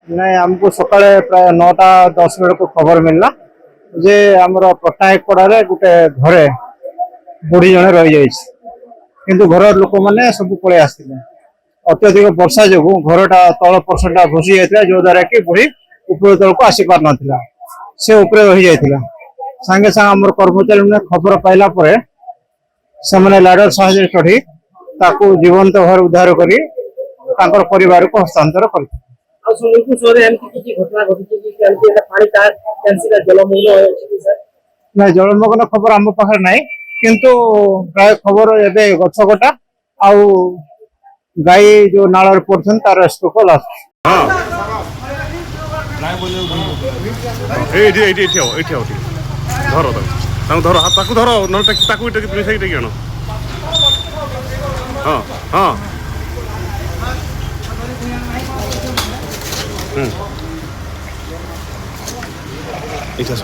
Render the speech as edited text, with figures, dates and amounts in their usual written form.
ନାଇଁ ଆମକୁ ସକାଳେ ପ୍ରାୟ 9ଟା 10 ବେଳକୁ ଖବର ମିଳିଲା ଯେ ଆମର ପଟ୍ଟନାୟକପଡ଼ାରେ ଗୋଟେ ଘରେ ବୁଢୀ ଜଣେ ରହିଯାଇଛି। କିନ୍ତୁ ଘରର ଲୋକମାନେ ସବୁ ପଳେଇ ଆସିଥିଲେ। ଅତ୍ୟଧିକ ବର୍ଷା ଯୋଗୁଁ ଘରଟା ତଳ ପର୍ସନଟା ଭୁସି ଯାଇଥିଲା, ଯୋଉଦ୍ୱାରା କି ବୁଢୀ ଉପର ତଳକୁ ଆସି ପାରୁନଥିଲା, ସେ ଉପରେ ରହିଯାଇଥିଲା। ସାଙ୍ଗେ ସାଙ୍ଗେ ଆମର କର୍ମଚାରୀମାନେ ଖବର ପାଇଲା ପରେ ସେମାନେ ଲାଡର ସାହାଯ୍ୟରେ ଚଢି ତାକୁ ଜୀବନ୍ତ ଭାବରେ ଉଦ୍ଧାର କରି ତାଙ୍କର ପରିବାରକୁ ହସ୍ତାନ୍ତର କରିଥିଲେ। ଆଉ ସମ୍ବଲପୁର ସହରରେ ଏମିତି କିଛି ଘଟଣା ଘଟିଛି କି କେମିତି ଏଟା ପାଣି କେମିତି ଜଳମଗ୍ନ ଅଛି କି ସାର୍? ନାଇଁ, ଜଳମଗ୍ନ ଖବର ଆମ ପାଖରେ ନାହିଁ, କିନ୍ତୁ ପ୍ରାୟ ଖବର ଏବେ ଗଛ କଟା ଆଉ ଗାଈ ଯୋଉ ନାଳରେ ପଡୁଛନ୍ତି ତାର ଷ୍ଟୋକଲ ଆସୁଛି। ଏଇଠି ଏଇଠି ଏଇଠି ହବ, ଏଇଠି ହବ, ଟିକେ ଧର ତାକୁ ଧର, ତାକୁ ଧର, ନହେଲେ ତାକୁ ମିଶାଇକି ଟିକେ ଆଣ। ହଁ ହଁ ଏଇଟା